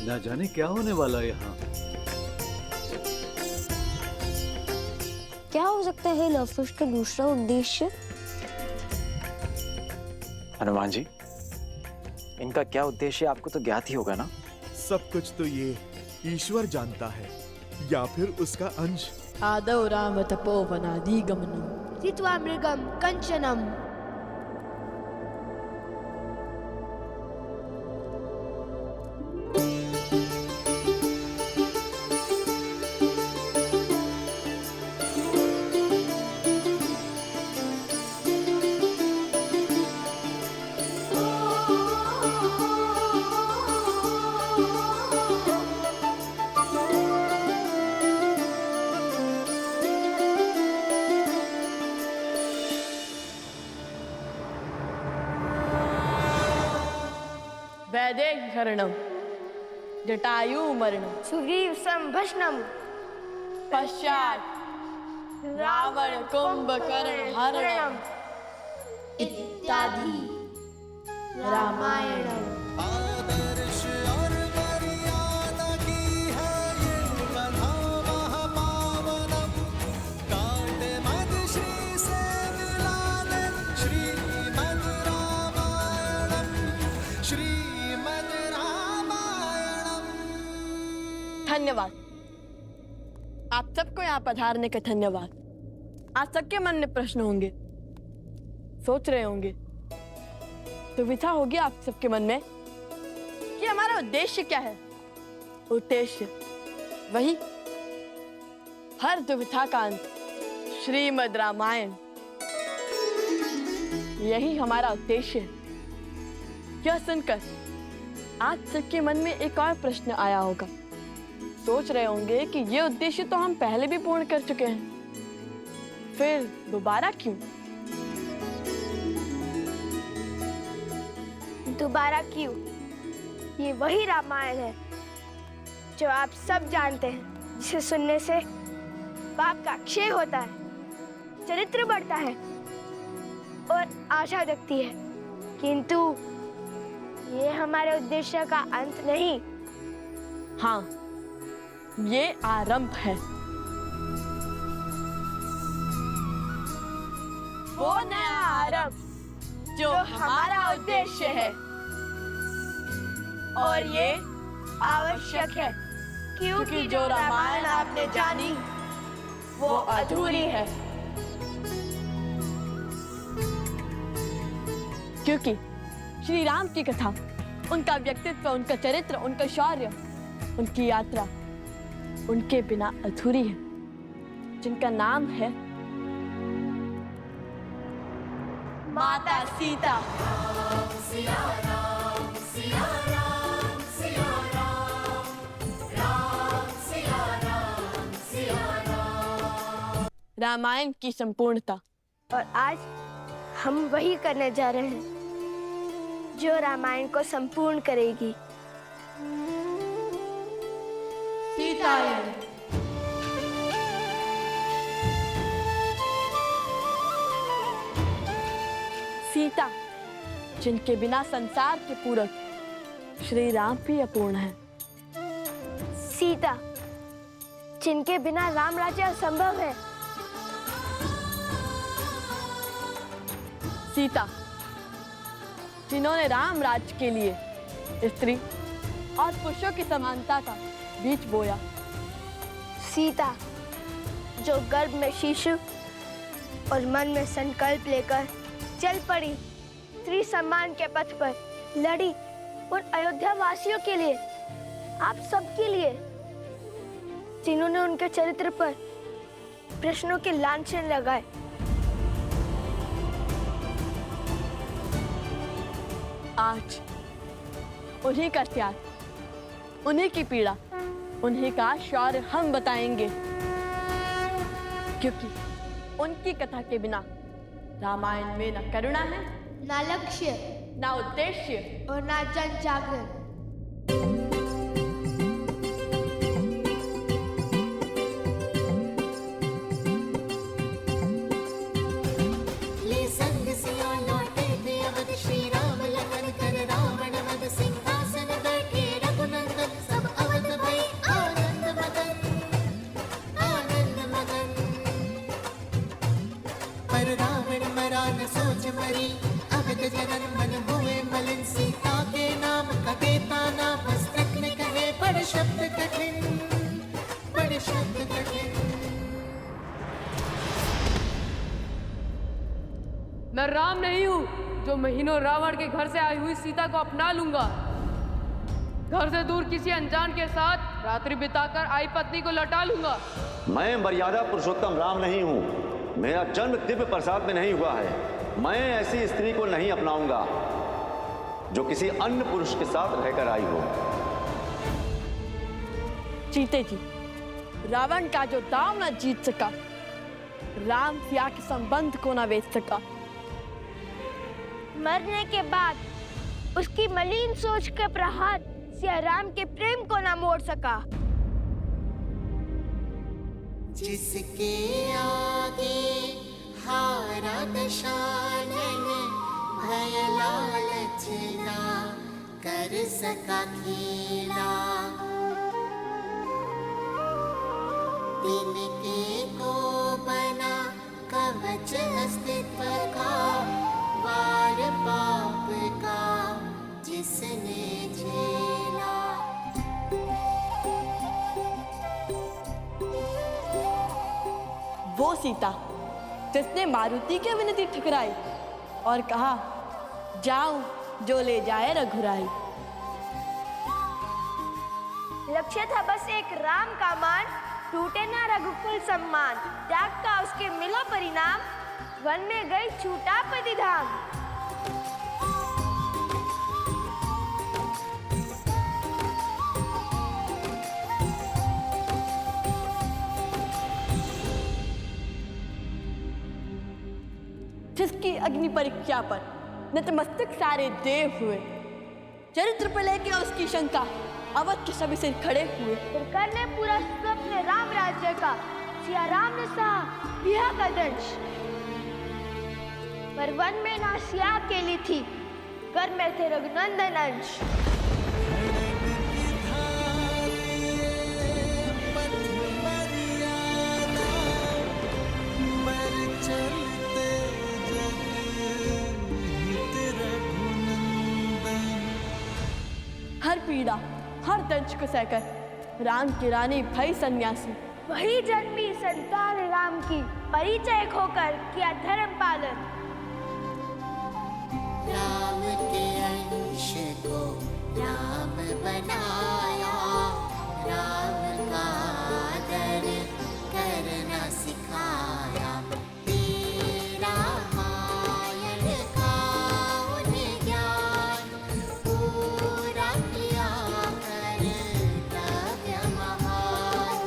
ना जाने क्या होने वाला है यहाँ। क्या हो सकता है लवकुश का दूसरा उद्देश्य? हनुमान जी, इनका क्या उद्देश्य आपको तो ज्ञात ही होगा ना? सब कुछ तो ये ईश्वर जानता है, या फिर उसका अंश। आदौ राम तपोवनादिगमनम् जित्वा मृगम कंचनम। वैदेहीकरणम् जटायुमरणम् सुग्रीव संभषणम। पश्चात् रावण कुंभकर्ण हरणम् इत्यादि रामायणम्। आदर्श और मर्यादा की है ये कथा महापावनम। काट मद श्री से मिला ले श्रीमद् रामायणम, श्रीमद् रामायणम। धन्यवाद आप सबको यहाँ पधारने का धन्यवाद। आज सबके मन में प्रश्न होंगे, सोच रहे होंगे, दुविधा होगी आप सबके मन में कि हमारा उद्देश्य क्या है। उद्देश्य वही हर दुविधा का अंत, श्रीमद् रामायण। यही हमारा उद्देश्य है। यह सुनकर आज सबके मन में एक और प्रश्न आया होगा। सोच रहे होंगे कि ये उद्देश्य तो हम पहले भी पूर्ण कर चुके हैं, फिर दोबारा क्यों? दोबारा क्यों? ये वही रामायण है जो आप सब जानते हैं, जिसे सुनने से पाप का क्षय होता है, चरित्र बढ़ता है और आशा जगती है। किंतु ये हमारे उद्देश्य का अंत नहीं। हाँ, ये आरंभ है। वो नया आरंभ जो हमारा उद्देश्य है, और ये आवश्यक है क्योंकि जो रामायण आपने जानी वो अधूरी है। क्योंकि श्री राम की कथा, उनका व्यक्तित्व, उनका चरित्र, उनका शौर्य, उनकी यात्रा उनके बिना अधूरी है, जिनका नाम है माता सीता। सिया राम, सिया राम, सिया राम, राम सिया राम, सिया राम। रामायण की संपूर्णता। और आज हम वही करने जा रहे हैं जो रामायण को संपूर्ण करेगी। सीतायन। सीता, जिनके बिना संसार के पूरक श्री राम भी अपूर्ण है। सीता, जिनके बिना राम राज्य असंभव है। सीता, जिन्होंने राम राज्य के लिए स्त्री और पुरुषों की समानता का बीज बोया। सीता, जो गर्भ में शिशु और मन में संकल्प लेकर चल पड़ी, स्त्री सम्मान के पथ पर लड़ी और अयोध्या वासियों के लिए, आप सबके लिए, जिन्होंने उनके चरित्र पर प्रश्नों के लांछन लगाए। आज उन्हीं का त्याग, उन्हीं की पीड़ा, उन्हीं का शौर्य हम बताएंगे, क्योंकि उनकी कथा के बिना रामायण में न करुणा है, ना लक्ष्य, ना उद्देश्य और ना जन जागरण। ले संग सिया लौटे थे अवध, श्री राम लखन कर रावण वध, सिंहासन बैठे रघुनंदन, सब पर रावण मरा न सोच मरी, अवध जनन मन हुए मलिन, सीता के नाम का देता ना, मस्तक में कहे बड़े शब्द कठिन, बड़े शब्द कठिन। मैं राम नहीं हूँ जो महीनों रावण के घर से आई हुई सीता को अपना लूंगा। घर से दूर किसी अनजान के साथ रात्रि बिताकर आई पत्नी को लौटा लूंगा। मैं मर्यादा पुरुषोत्तम राम नहीं हूँ। मेरा जन्म दिव्य प्रसाद में नहीं हुआ है। मैं ऐसी स्त्री को नहीं अपनाऊंगा जो किसी अन्य पुरुष के साथ रहकर आई हो। जीते जी, रावण का जो दाव न जीत सका, राम सिया के संबंध को न बेच सका। मरने के बाद उसकी मलिन सोच का प्रहार सिया राम के प्रेम को न मोड़ सका। जिसके आगे हारा दशानन, भय लालच ना कर सका खेला। तिनके को बना कवच अस्तित्व का, वार पाप का जिसने झेला। वो सीता जिसने मारुति की विनती ठुकराई और कहा, जाऊं जो ले जाए रघुराई। लक्ष्य था बस एक राम का मान, टूटे ना रघुकुल सम्मान। त्याग का उसके मिला परिणाम, वन में गई छूटा पतिधाम। जिसकी अग्नि परीक्षा पर नतमस्तक सारे देव हुए, चरित्र पर लेके उसकी शंका, अवध के सभी सिर खड़े हुए। फिर करने पूरा स्वप्न राम राज्य का, सिया राम ने सहा बिहा का दंश। पर वन में ना सिया अकेली थी, घर में थे रघुनंदन अंश। हर पीड़ा हर दंश को सहकर राम की रानी भई सन्यासी। वही जन्मी संतान राम की, परिचय खोकर किया धर्म पालन। राम के अंश को राम बनाया, राम का आदर करना सिखाया। तेरा मायन का उन्हें ज्ञान पूरा किया कर्तव्य महान।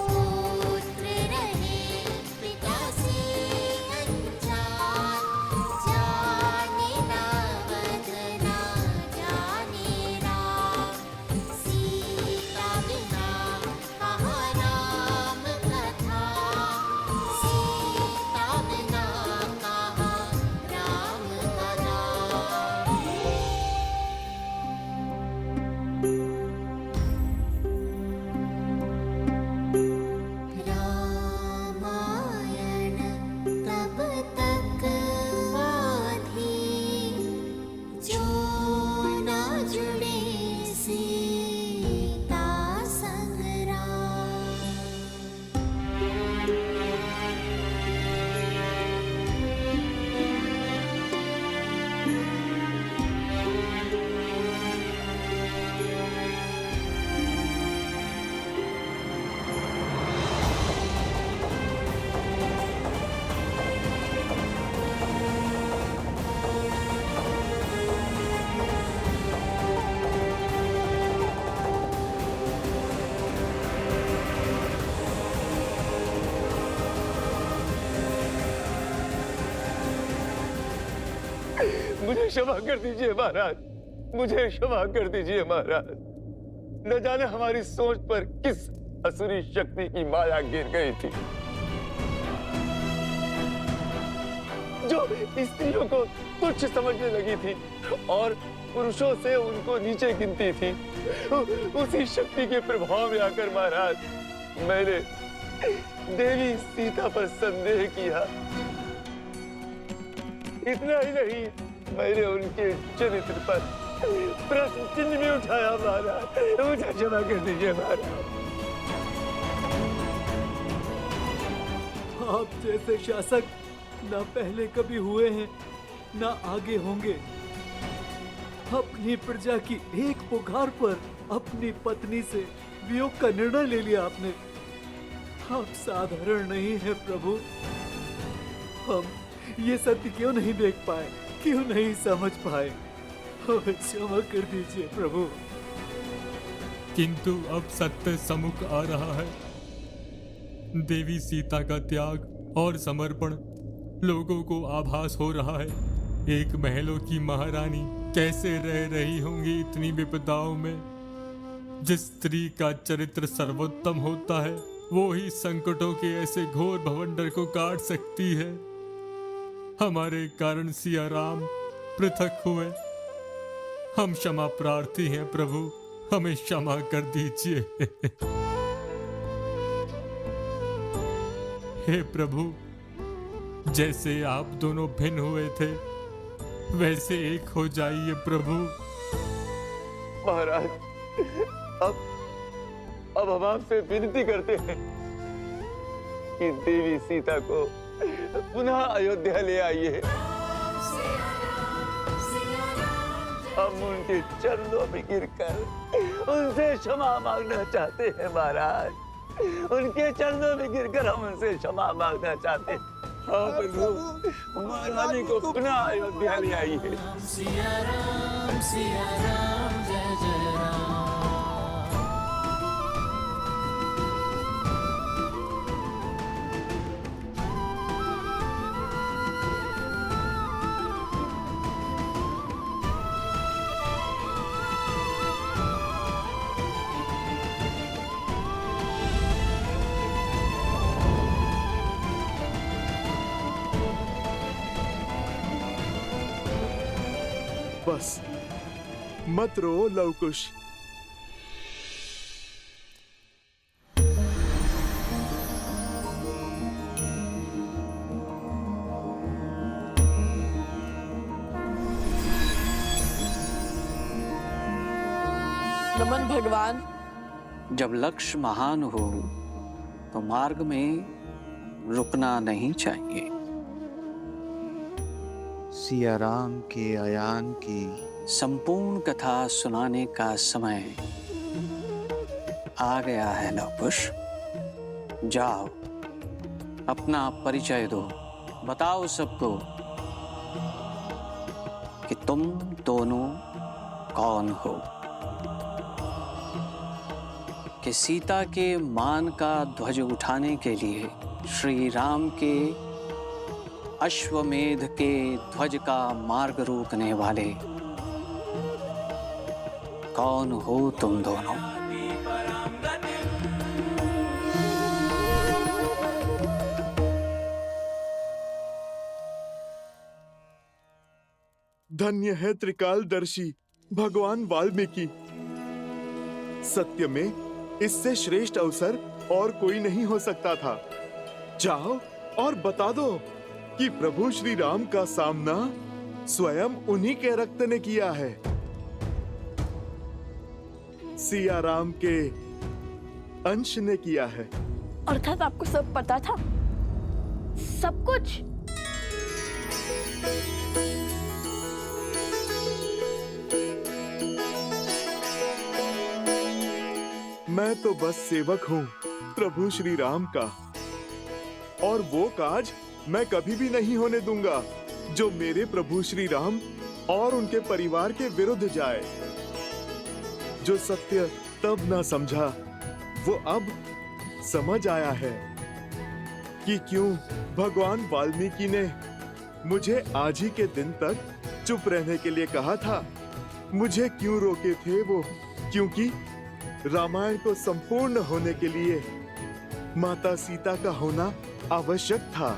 पुत्र रहे पिता से अनजान, जाने ना बदना जाने राम। सीता बिना कहाँ राम कथा, सीता बिना कहाँ राम कथा। रामायण तब तक बाधी, जो न जुड़े सीता संग राम। मुझे क्षमा कर दीजिए महाराज, मुझे क्षमा कर दीजिए महाराज। न जाने हमारी सोच पर किस असुरी शक्ति की माया गिर गई थी, जो स्त्रियों को तुच्छ समझने लगी थी और पुरुषों से उनको नीचे गिनती थी। उसी शक्ति के प्रभाव में आकर महाराज मैंने देवी सीता पर संदेह किया। इतना ही नहीं, मैंने उनके चरित्र पर प्रश्न चिन्ह भी उठाया महाराज। मुझे क्षमा कर दीजिए महाराज। आप जैसे शासक न पहले कभी हुए हैं न आगे होंगे। अपनी प्रजा की एक पुकार पर अपनी पत्नी से वियोग का निर्णय ले लिया आपने। आप साधारण नहीं है प्रभु। हम ये सत्य क्यों नहीं देख पाए, क्यों नहीं समझ पाए? हमें क्षमा कर दीजिए प्रभु। किंतु अब सत्य सम्मुख आ रहा है। देवी सीता का त्याग और समर्पण लोगों को आभास हो रहा है। एक महलों की महारानी कैसे रह रही होंगी इतनी विपदाओं में। जिस स्त्री का चरित्र सर्वोत्तम होता है वो ही संकटों के ऐसे घोर भवंडर को काट सकती है। हमारे कारण सिया राम पृथक हुए। हम क्षमा प्रार्थी हैं प्रभु, हमें क्षमा कर दीजिए। हे प्रभु, जैसे आप दोनों भिन्न हुए थे वैसे एक हो जाइए प्रभु। महाराज, अब हम आपसे विनती करते हैं कि देवी सीता को पुनः अयोध्या ले आइए। हम उनके चरणों में गिरकर उनसे क्षमा मांगना चाहते हैं महाराज। उनके चरणों में गिरकर हम उनसे क्षमा मांगना चाहते हैं। हाँ प्रभु, महारानी को पुनः अयोध्या ले आइए। सिया राम जय जय राम। बस मत रो लवकुश। नमन भगवान। जब लक्ष्य महान हो तो मार्ग में रुकना नहीं चाहिए। सिया राम के आयान की संपूर्ण कथा सुनाने का समय आ गया है लवकुश। जाओ, अपना परिचय दो, बताओ सबको कि तुम दोनों कौन हो। कि सीता के मान का ध्वज उठाने के लिए श्री राम के अश्वमेध के ध्वज का मार्ग रोकने वाले कौन हो तुम दोनों। धन्य है त्रिकालदर्शी भगवान वाल्मीकि। सत्य में इससे श्रेष्ठ अवसर और कोई नहीं हो सकता था। जाओ और बता दो कि प्रभु श्री राम का सामना स्वयं उन्हीं के रक्त ने किया है। सिया राम के अंश ने किया है। अर्थात आपको सब पता था, सब कुछ। मैं तो बस सेवक हूँ प्रभु श्री राम का, और वो काज मैं कभी भी नहीं होने दूंगा जो मेरे प्रभु श्री राम और उनके परिवार के विरुद्ध जाए। जो सत्य तब ना समझा वो अब समझ आया है कि क्यों भगवान वाल्मीकि ने मुझे आज ही के दिन तक चुप रहने के लिए कहा था। मुझे क्यों रोके थे वो? क्योंकि रामायण को संपूर्ण होने के लिए माता सीता का होना आवश्यक था,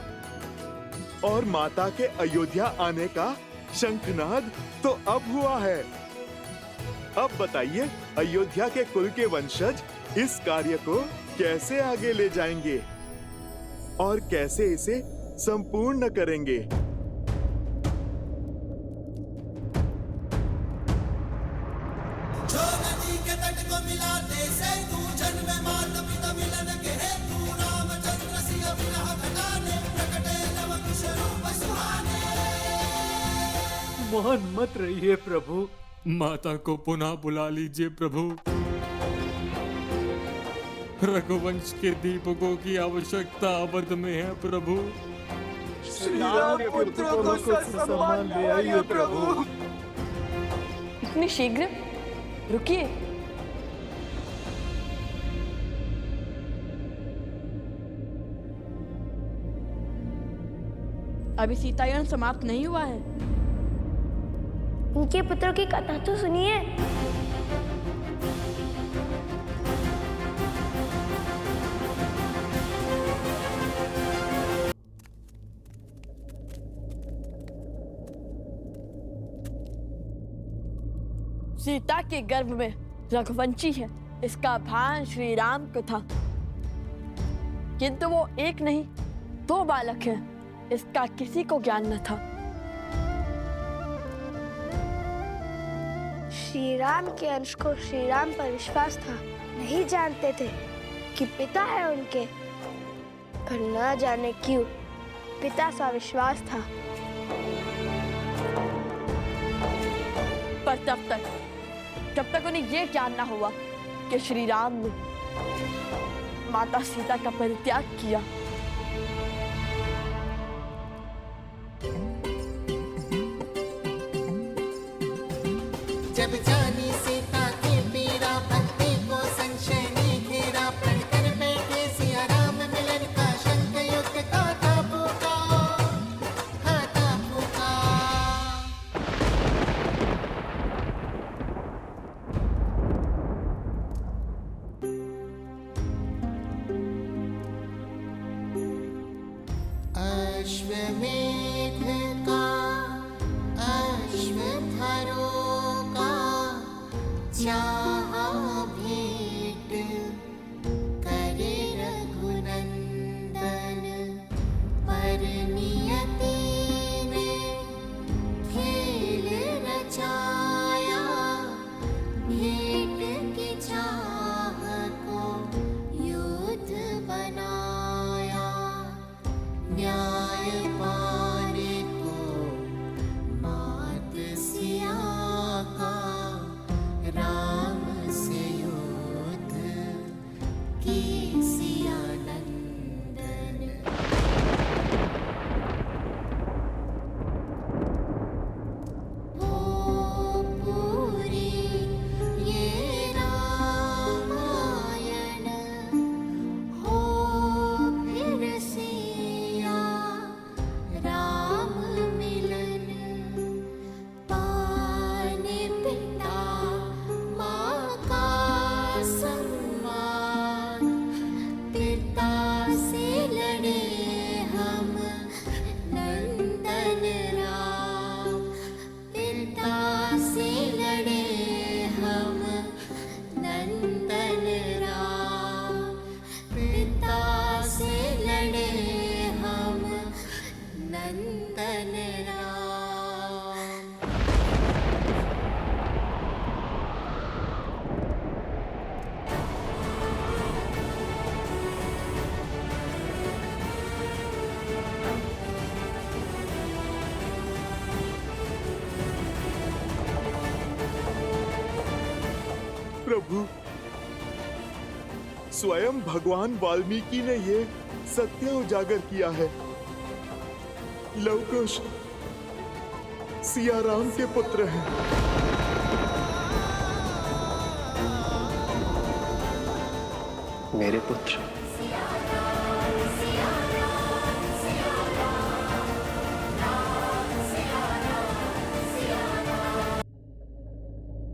और माता के अयोध्या आने का शंखनाद तो अब हुआ है। अब बताइए, अयोध्या के कुल के वंशज इस कार्य को कैसे आगे ले जाएंगे और कैसे इसे संपूर्ण करेंगे? मिलाते से तू जन्म मात पिता मिलन के हेतु रामचंद्र सिंह विरह घटाने प्रकटे नव कुश रूप सुहाने। मौन मत रहिए प्रभु। माता को पुनः बुला लीजिए प्रभु। रघुवंश के दीपकों की आवश्यकता अवध में है प्रभु। श्री राम के पुत्रों को सम्मान ले आइए प्रभु। इतनी शीघ्र? रुकिए। अभी सीतायन समाप्त नहीं हुआ है। उनके पुत्रों की कथा तो सुनिए। सीता के गर्भ में रघुवंशी है, इसका भान श्री राम को था, किंतु वो एक नहीं 2 बालक हैं, इसका किसी को ज्ञान न था। श्री राम के अंश को श्री राम पर विश्वास था, नहीं जानते थे कि पिता है उनके, पर न जाने क्यों पिता सा विश्वास था। पर जब तक उन्हें ये ज्ञान ना हुआ कि श्री राम ने माता सीता का परित्याग किया। जब जानी सीता की पीड़ा भक्ति को संशय ने घेरा प्रण कर बैठे सिया राम मिलन का शंख युक्त गाथा फूका। अश्वमेध का अश्वथरो चाहा भेंट करे रघुनंदन, पर नियति ने खेल रचाया, भेंट की चाह को युद्ध बनाया। न्याय पाने को मात सिया का, राम से युद्ध की सिया नंदन। हो पूरी ये रामायण, हो फिर सिया राम मिलन, पाने पिता माँ का सम्मान, पिता से लड़े हम नंदन राम, पिता से लड़े हम नंदन राम, पिता से लड़े हम नंदन राम। प्रभु, स्वयं भगवान वाल्मीकि ने ये सत्य उजागर किया है। लवकुश सिया राम के पुत्र हैं। मेरे पुत्र?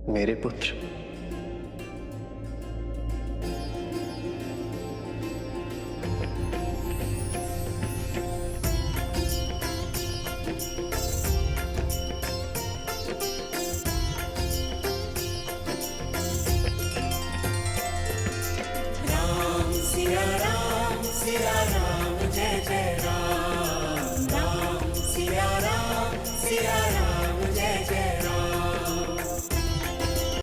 मेरे पुत्र